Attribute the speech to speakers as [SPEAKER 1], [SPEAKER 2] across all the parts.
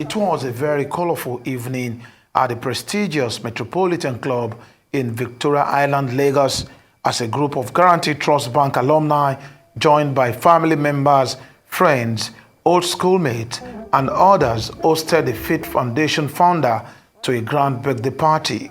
[SPEAKER 1] It was a very colorful evening at the prestigious Metropolitan Club in Victoria Island, Lagos, as a group of Guaranty Trust Bank alumni, joined by family members, friends, old schoolmates, and others, hosted the Fit Foundation founder to a grand birthday party.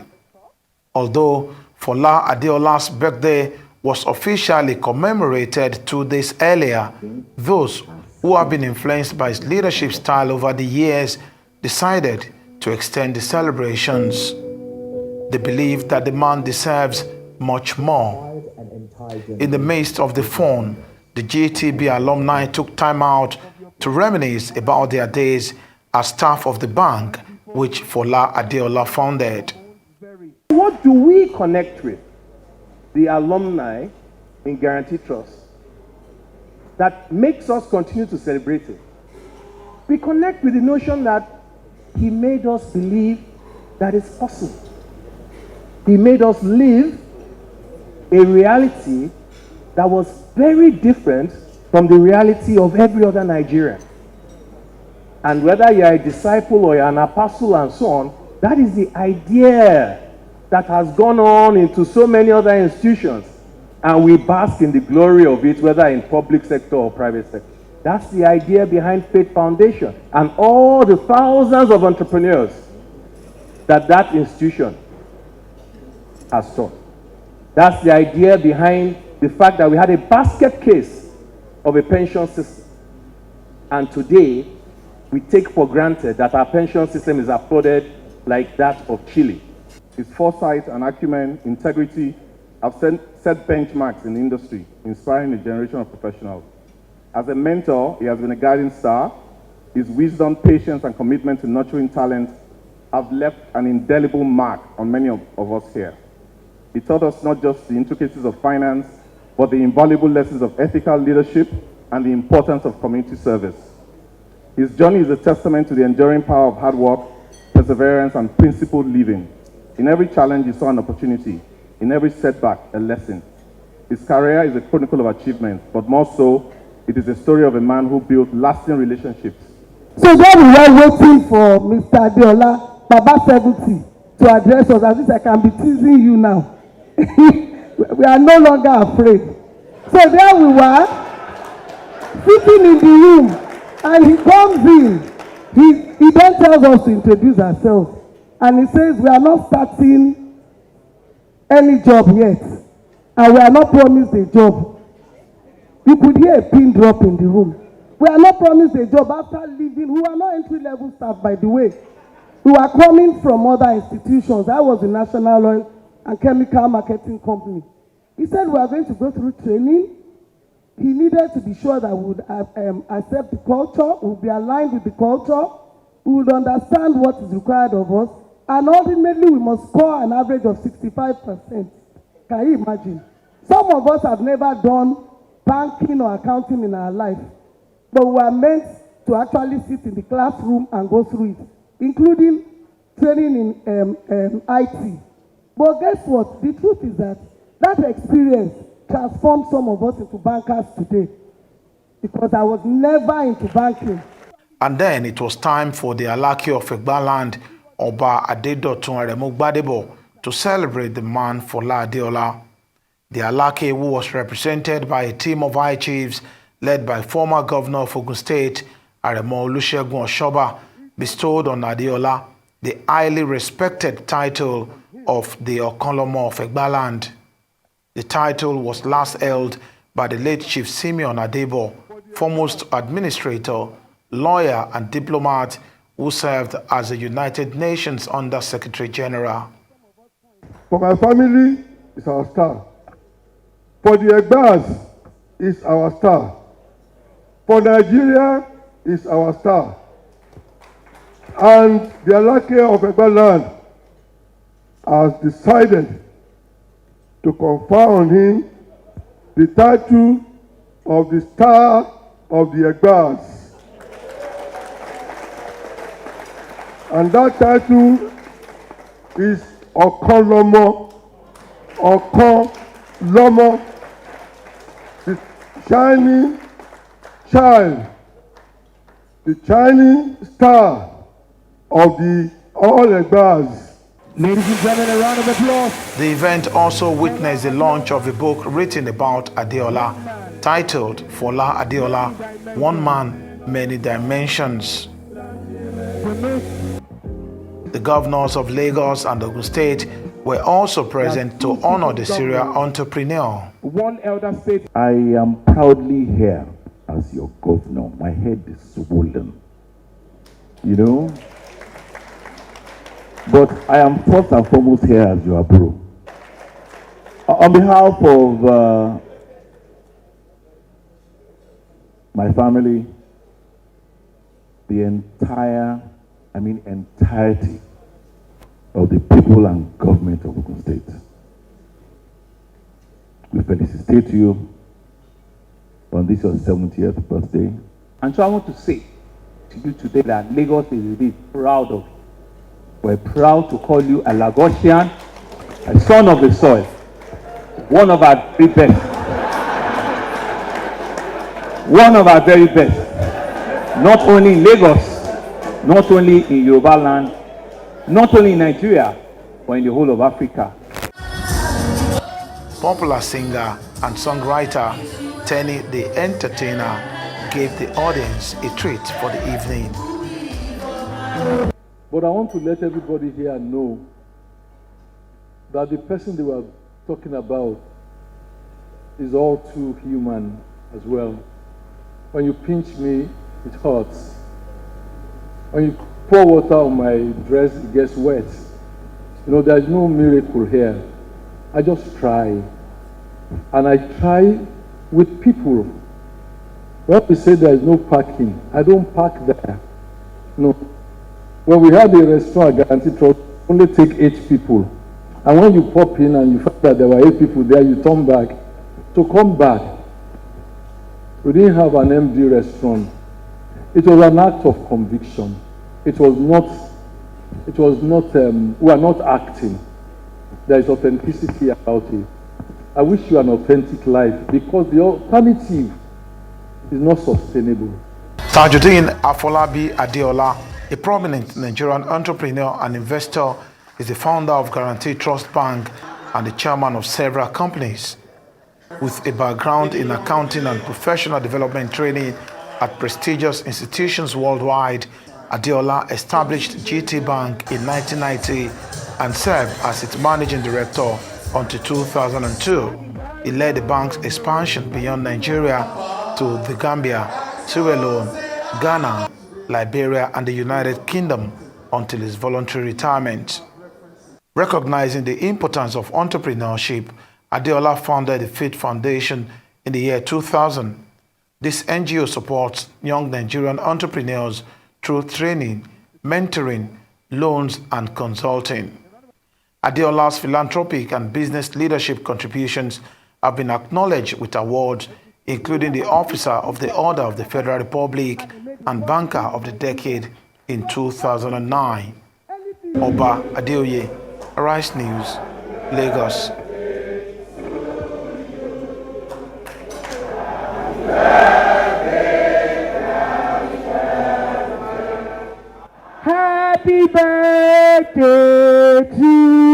[SPEAKER 1] Although Fola Adeola's birthday was officially commemorated 2 days earlier, those who have been influenced by his leadership style over the years decided to extend the celebrations. They believe that the man deserves much more. In the midst of the fun, the GTB alumni took time out to reminisce about their days as staff of the bank, which Fola Adeola founded.
[SPEAKER 2] What do we connect with, the alumni in Guarantee Trust, that makes us continue to celebrate it? We connect with the notion that he made us believe that it's possible. He made us live a reality that was very different from the reality of every other Nigerian. And whether you're a disciple or you're an apostle and so on, that is the idea that has gone on into so many other institutions, and we bask in the glory of it, whether in public sector or private sector. That's the idea behind Faith Foundation and all the thousands of entrepreneurs that institution has taught. That's the idea behind the fact that we had a basket case of a pension system, and today we take for granted that our pension system is applauded like that of Chile. His foresight and acumen, integrity have set benchmarks in the industry, inspiring a generation of professionals. As a mentor, he has been a guiding star. His wisdom, patience, and commitment to nurturing talent have left an indelible mark on many of us here. He taught us not just the intricacies of finance, but the invaluable lessons of ethical leadership and the importance of community service. His journey is a testament to the enduring power of hard work, perseverance, and principled living. In every challenge, he saw an opportunity. In every setback, a lesson. His career is a chronicle of achievements, but more so, it is a story of a man who built lasting relationships.
[SPEAKER 3] So while we were waiting for Mr. Adeola, Baba 70, to address us, as if I can be teasing you now. We are no longer afraid. So there we were, sitting in the room, and he comes in. He then tells us to introduce ourselves. And he says, we are not starting any job yet. And we are not promised a job. You could hear a pin drop in the room. We are not promised a job after leaving. We were not entry-level staff, by the way. We were coming from other institutions. I was the National Oil and Chemical Marketing Company. He said we are going to go through training. He needed to be sure that we would accept the culture, we would be aligned with the culture, we would understand what is required of us, and ultimately we must score an average of 65%. Can you imagine? Some of us have never done banking or accounting in our life, but we are meant to actually sit in the classroom and go through it, including training in IT. But guess what? The truth is that experience transformed some of us into bankers today, because I was never into banking.
[SPEAKER 1] And then it was time for the Alake of Egbaland, Oba Adedotun Aremugbadebo, to celebrate the man Fola Adeola. The Alake, who was represented by a team of high chiefs led by former governor of Ogun State, Aremo Olusegun Oshoba, bestowed on Adeola the highly respected title of the Okanlomo of Egbaland. The title was last held by the late Chief Simeon Adebo, foremost administrator, lawyer, and diplomat who served as the United Nations Under Secretary General.
[SPEAKER 4] For my family, it's our star. For the Egbas, it's our star. For Nigeria, it's our star. And the Alake of Egbaland has decided to confer on him the title of the Star of the Egbas. And that title is Okanlomo, Okanlomo, the shining child, the shining star of the all Egbas.
[SPEAKER 2] Ladies and gentlemen, a round of applause.
[SPEAKER 1] The event also witnessed the launch of a book written about Adeola, titled Fola Adeola, One Man, Many Dimensions. The governors of Lagos and Ogun State were also present to honor the serial entrepreneur.
[SPEAKER 2] One elder state.
[SPEAKER 5] I am proudly here as your governor. My head is swollen, you know. But I am first and foremost here as your bro. On behalf of my family, the entirety of the people and government of Ogun State, we felicitate you on this your 70th birthday.
[SPEAKER 2] And so I want to say to you today that Lagos is really proud of you. We're proud to call you a Lagosian, a son of the soil, one of our very best. One of our very best. Not only in Lagos, not only in Yoruba land, not only in Nigeria, but in the whole of Africa.
[SPEAKER 1] Popular singer and songwriter Tenny the Entertainer gave the audience a treat for the evening.
[SPEAKER 6] But I want to let everybody here know that the person they were talking about is all too human as well. When you pinch me, it hurts. When you pour water on my dress, it gets wet. You know, there's no miracle here. I just try. And I try with people. When we say there is no parking, I don't park there. No. When we had a restaurant, Guarantee Trust, only take 8 people. And when you pop in and you find that there were 8 people there, you turn back. To come back, we didn't have an empty restaurant. It was an act of conviction. We are not acting. There is authenticity about it. I wish you an authentic life because the alternative is not sustainable.
[SPEAKER 1] Tajuddin Afolabi Adeola, a prominent Nigerian entrepreneur and investor, is the founder of Guarantee Trust Bank and the chairman of several companies. With a background in accounting and professional development training at prestigious institutions worldwide, Adeola established GT Bank in 1990 and served as its managing director until 2002. He led the bank's expansion beyond Nigeria to the Gambia, Sierra Leone, Ghana, Liberia, and the United Kingdom until his voluntary retirement. Recognizing the importance of entrepreneurship, Adeola founded the Fit Foundation in the year 2000. This NGO supports young Nigerian entrepreneurs through training, mentoring, loans, and consulting. Adeola's philanthropic and business leadership contributions have been acknowledged with awards, including the Officer of the Order of the Federal Republic and Banker of the Decade in 2009. Oba Adeoye, Rice News, Lagos.
[SPEAKER 3] Happy birthday to